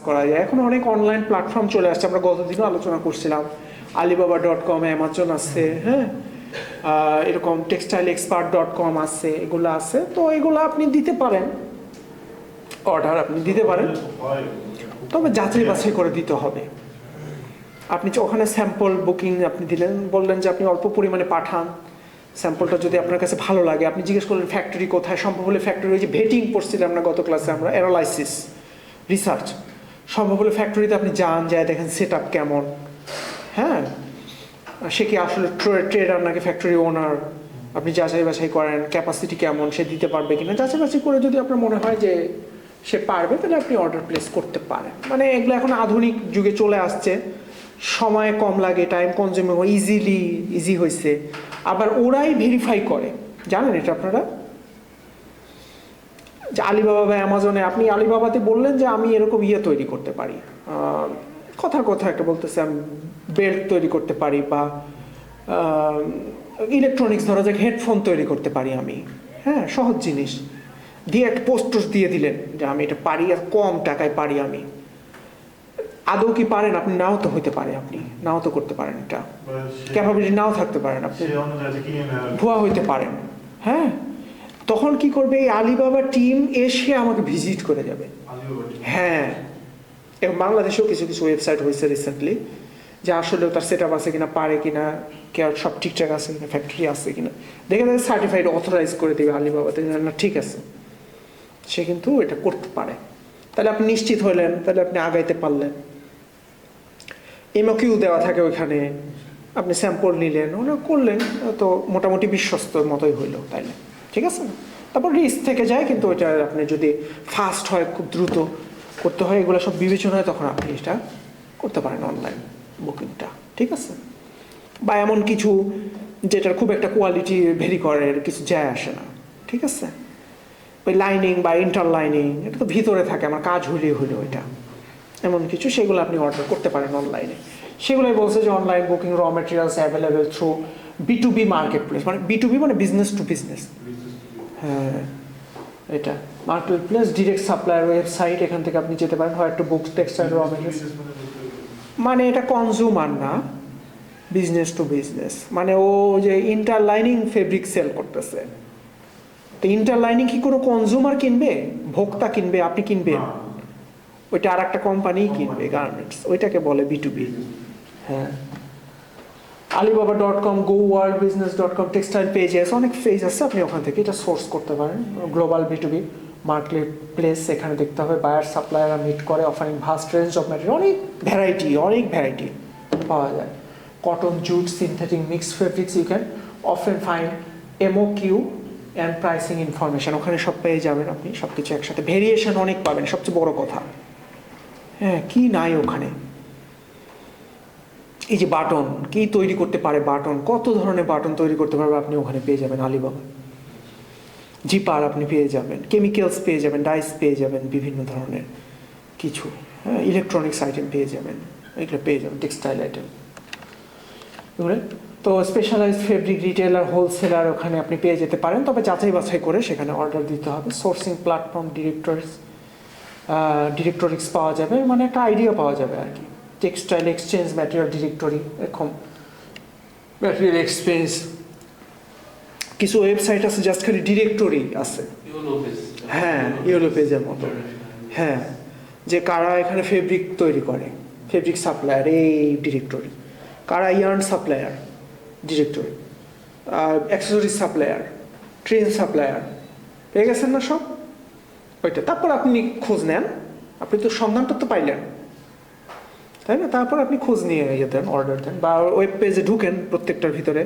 করা যায়। এখন অনেক অনলাইন প্ল্যাটফর্ম চলে আসছে, আমরা গতদিনও আলোচনা করছিলাম। alibaba.com, অ্যামাজন আছে, হ্যাঁ, এরকম textileexpert.com আছে, এগুলো আছে। তো এগুলো আপনি দিতে পারেন, অর্ডার আপনি দিতে পারেন, তবে যাচাই বাছাই করে দিতে হবে। আপনি ওখানে স্যাম্পল বুকিং আপনি দিলেন, বললেন যে আপনি অল্প পরিমাণে পাঠান, স্যাম্পলটা যদি আপনার কাছে ভালো লাগে আপনি জিজ্ঞেস করলেন ফ্যাক্টরি কোথায়, সম্ভব হলে ফ্যাক্টরি, ওই যে ভেটিং পড়ছিলাম না গত ক্লাসে আমরা, অ্যানালাইসিস রিসার্চ, সম্ভব হলে ফ্যাক্টরিতে আপনি যান, যায় দেখেন সেট আপ কেমন, হ্যাঁ, সে কি আসলে ট্রেডার নাকি ফ্যাক্টরি ওনার, আপনি যাচাই বাছাই করেন ক্যাপাসিটি কেমন, সে দিতে পারবে কিনা, যাচাই বাছাই করে যদি আপনার মনে হয় যে সে পারবে তাহলে আপনি অর্ডার প্লেস করতে পারেন। মানে এগুলো এখন আধুনিক যুগে চলে আসছে, সময় কম লাগে, টাইম কনজিউমিং, ইজি হয়েছে। আবার ওরাই ভেরিফাই করে, জানেন এটা আপনারা, যে আলিবাবা বা অ্যামাজনে আপনি আলিবাবাতে বললেন যে আমি এরকম তৈরি করতে পারি, কথার কথা একটা বলতেছে আমি বেল্ট তৈরি করতে পারি, বা ইলেকট্রনিক্স ধরা যাক হেডফোন তৈরি করতে পারি আমি, হ্যাঁ, সহজ জিনিস দিয়ে একটা পোস্ট দিয়ে দিলেন যে আমি এটা পারি, আর কম টাকায় পারি আমি। আদৌ কি পারেন আপনি? নাও তো হইতে পারে, আপনি নাও তো করতে পারেন, এটা ক্যাপাবিলিটি নাও থাকতে পারেন, আপনি ভুয়া হইতে পারেন, হ্যাঁ। তখন কি করবে, এই আলিবাবা টিম এসে আমাকে ভিজিট করে যাবে, হ্যাঁ। এবং বাংলাদেশেও কিছু কিছু ওয়েবসাইট হয়েছে রিসেন্টলি, যে আসলেও তার সেট আপ আছে কিনা, পারে কিনা, কেয়ার সব ঠিকঠাক আছে কিনা, ফ্যাক্টরি আছে কিনা, দেখে তাদের সার্টিফাইড অথরাইজ করে দেবে আলিবাবাতে, না ঠিক আছে, সে কিন্তু এটা করতে পারে। তাহলে আপনি নিশ্চিত হলেন, তাহলে আপনি আগাইতে পারলেন। এমকিউ দেওয়া থাকে ওইখানে, আপনি স্যাম্পল নিলেন, ওটা করলেন, তো মোটামুটি বিশ্বস্তর মতোই হইলো, তাইলে ঠিক আছে। তারপর রিস্ক থেকে যায়, কিন্তু ওইটা আপনি যদি ফাস্ট হয়, খুব দ্রুত করতে হয়, এগুলো সব বিবেচনা হয়, তখন আপনি এটা করতে পারেন অনলাইন বুকিংটা, ঠিক আছে। বা এমন কিছু যেটার খুব একটা কোয়ালিটি ভেরি করে, কিছু যায় আসে না, ঠিক আছে। ওই লাইনিং বা ইন্টারলাইনিং এটা তো ভিতরে থাকে, আমার কাজ হইলেই হইলো ওইটা, এমন কিছু, সেগুলো আপনি অর্ডার করতে পারেন অনলাইনে। সেগুলোই বলছে যে online booking, raw materials available through B2B market place, মানে B2B মানে বিজনেস টু বিজনেস, হ্যাঁ, এটা market place, direct supplier website, এখান থেকে আপনি যেতে পারেন, হয় একটু বুকস, টেক্সটাইল, র মেটেরিয়ালস, মানে এটা কনজিউমার না, বিজনেস টু বিজনেস। মানে ও যে ইন্টারলাইনিং ফেব্রিক সেল করতেছে, তো ইন্টারলাইনিং কি কোনো কনজিউমার কিনবে, ভোক্তা কিনবে, আপনি কিনবেন, ওইটা আর একটা কোম্পানি কিনবে, গার্মেন্টস, ওইটাকে বলে B2B, হ্যাঁ। alibaba.com, goworldbusiness.com, টেক্সটাইল পেজেস, অনেক পেজ আছে, আপনি ওখান থেকে এটা সোর্স করতে পারেন। গ্লোবাল B2B মার্কেট প্লেস, এখানে দেখতে হবে বায়ার সাপ্লায়াররা মিট করে, offering vast range of material, অনেক ভ্যারাইটি পাওয়া যায়, cotton, jute, synthetic, mixed fabrics, you can often find MOQ and pricing information, ওখানে সব পেয়ে যাবেন আপনি, সব কিছু একসাথে, ভেরিয়েশন অনেক পাবেন, সবচেয়ে বড় কথা, হ্যাঁ, কি নাই ওখানে। এই যে বাটন, কি তৈরি করতে পারে, বাটন, কত ধরনের বাটন তৈরি করতে পারবে আপনি ওখানে পেয়ে যাবেন আলিবাবা। জিপার আপনি পেয়ে যাবেন, কেমিক্যালস পেয়ে যাবেন, ডাইস পেয়ে যাবেন, বিভিন্ন ধরনের কিছু, হ্যাঁ, ইলেকট্রনিক্স আইটেম পেয়ে যাবেন, এগুলো পেয়ে যাবেন, টেক্সটাইল আইটেম এগুলো। তো স্পেশালাইজড ফেব্রিক রিটেলার, হোলসেলার ওখানে আপনি পেয়ে যেতে পারেন, তবে যাচাই বাছাই করে সেখানে অর্ডার দিতে হবে। সোর্সিং প্ল্যাটফর্ম, ডিরেক্টরিক্স পাওয়া যাবে, মানে একটা আইডিয়া পাওয়া যাবে আর কি। টেক্সটাইল এক্সচেঞ্জ, ম্যাটেরিয়াল ডিরেক্টরি, এরকম ম্যাটেরিয়াল এক্সচেঞ্জ, কিছু ওয়েবসাইট আছে জাস্ট খালি ডিরেক্টরি আছে, হ্যাঁ, ইউরো পেজের মতো, হ্যাঁ, যে কারা এখানে ফেব্রিক তৈরি করে, ফেব্রিক সাপ্লায়ার এই ডিরেক্টরি, কারা yarn supplier directory, accessories supplier, train supplier, পেয়ে গেছেন না সব ওইটা। তারপর আপনি খোঁজ নেন, আপনি তো সন্ধানটা তো পাইলেন, তাই না, তারপর আপনি খোঁজ নিয়ে দেন, অর্ডার দেন, বা ওয়েব পেজে ঢুকেন প্রত্যেকটার ভিতরে,